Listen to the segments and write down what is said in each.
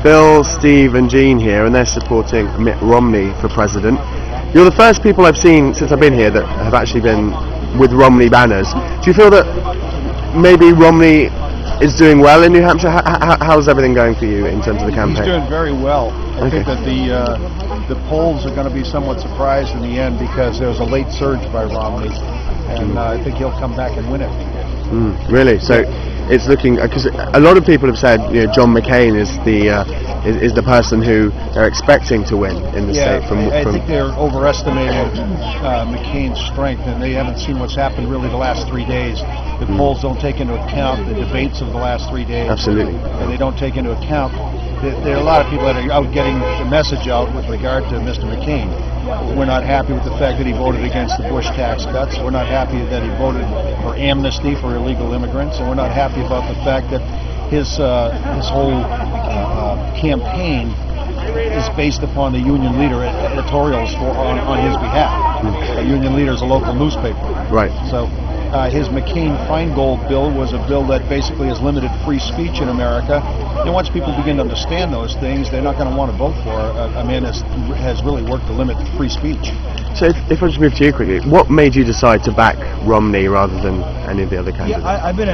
Bill, Steve and Jean here, and they're supporting Mitt Romney for president. You're the first people I've seen since I've been here that have actually been with Romney banners. Do you feel that maybe Romney is doing well in New Hampshire? How's everything going for you in terms of the campaign? He's doing very well. I think that the polls are going to be somewhat surprised in the end because there was a late surge by Romney, and I think he'll come back and win it. Really? So it's looking, because a lot of people have said, John McCain is the person who they're expecting to win in the state. I think they're overestimating McCain's strength, and they haven't seen what's happened really the last 3 days. The polls don't take into account the debates of the last 3 days. Absolutely. And they don't take into account, there are a lot of people that are out getting the message out with regard to Mr. McCain. We're not happy with the fact that he voted against the Bush tax cuts. We're not happy that he voted for amnesty for illegal immigrants, and we're not happy about the fact that his whole campaign is based upon the Union Leader editorials on his behalf. A Union Leader is a local newspaper. Right. So his McCain-Feingold bill was a bill that basically has limited free speech in America. And once people begin to understand those things, they're not going to want to vote for a man that has really worked to limit free speech. So if I just move to you quickly, what made you decide to back Romney rather than any of the other candidates? Yeah, I've been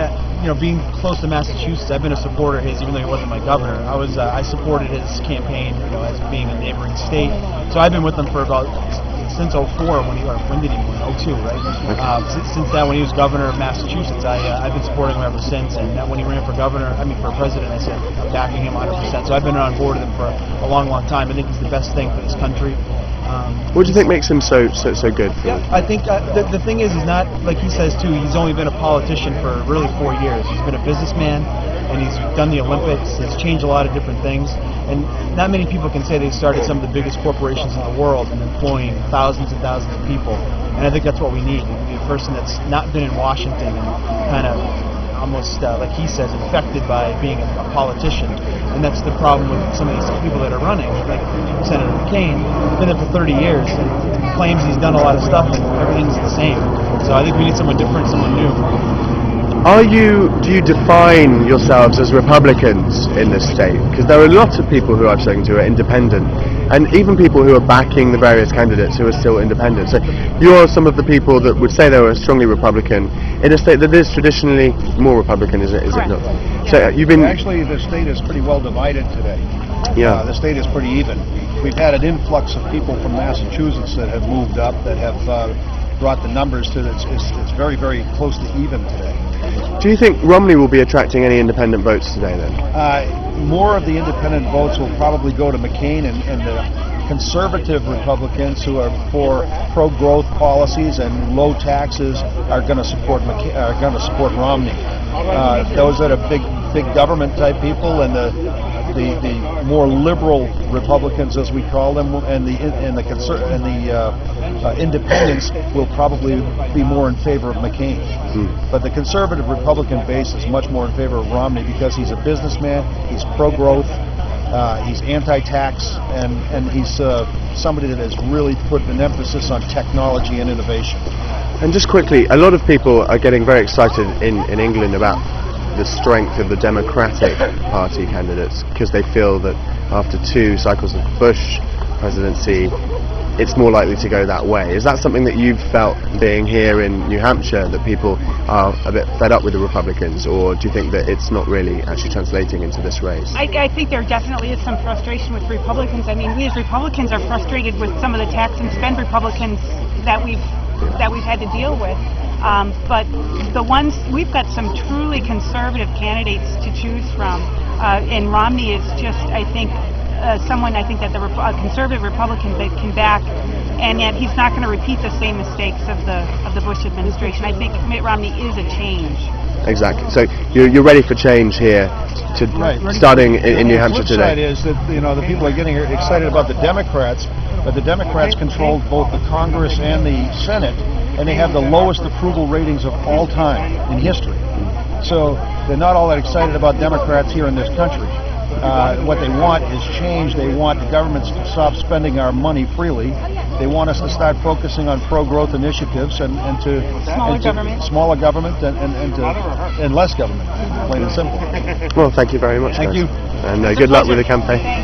being close to Massachusetts, I've been a supporter of his, even though he wasn't my governor. I supported his campaign, as being a neighboring state. So I've been with him for about since 04, when did he win? 02, right? Since then, when he was governor of Massachusetts, I've been supporting him ever since. And when he ran for for president, I said I'm backing him 100%. So I've been on board with him for a long, long time. I think he's the best thing for this country. What do you think makes him so good? I think the thing is, he's not, like he says too, he's only been a politician for really 4 years. He's been a businessman, and he's done the Olympics. He's changed a lot of different things, and not many people can say they started some of the biggest corporations in the world and employing thousands and thousands of people. And I think that's what we need. We need a person that's not been in Washington and kind of almost, like he says, infected by being a politician. And that's the problem with some of these people that are running. Like Senator McCain, been there for 30 years and claims he's done a lot of stuff and everything's the same. So I think we need someone different, someone new. Do you define yourselves as Republicans in this state? Because there are lots of people who I've spoken to who are independent, and even people who are backing the various candidates who are still independent. So you're some of the people that would say they were strongly Republican in a state that is traditionally more Republican, is it not? Yeah. So you've been... Actually, the state is pretty well divided today. Yeah. The state is pretty even. We've had an influx of people from Massachusetts that have moved up, that have brought the numbers to it's very, very close to even today. Do you think Romney will be attracting any independent votes today then? More of the independent votes will probably go to McCain, and the conservative Republicans who are for pro-growth policies and low taxes are going to support Romney. Those that are big government type people, and the more liberal Republicans, as we call them, and the independents will probably be more in favor of McCain. But the conservative Republican base is much more in favor of Romney because he's a businessman, he's pro-growth, he's anti-tax, and he's somebody that has really put an emphasis on technology and innovation. And just quickly, a lot of people are getting very excited in England about the strength of the Democratic Party candidates because they feel that after 2 cycles of Bush presidency, it's more likely to go that way. Is that something that you've felt being here in New Hampshire, that people are a bit fed up with the Republicans, or do you think that it's not really actually translating into this race? I think there definitely is some frustration with Republicans. I mean, we as Republicans are frustrated with some of the tax and spend Republicans that we've had to deal with. But the ones, we've got some truly conservative candidates to choose from, and Romney is just, I think, someone I think that the conservative Republican that can back, and yet he's not going to repeat the same mistakes of the Bush administration. I think Mitt Romney is a change. Exactly. So you're ready for change here, starting in New Hampshire today. The flip side is that the people are getting excited about the Democrats, but the Democrats control both the Congress and the Senate, and they have the lowest approval ratings of all time in history. So they're not all that excited about Democrats here in this country. What they want is change. They want the government to stop spending our money freely, They want us to start focusing on pro-growth initiatives and to smaller government and less government, plain and simple. Well, thank you very much. Thank guys. you. And good luck with the campaign.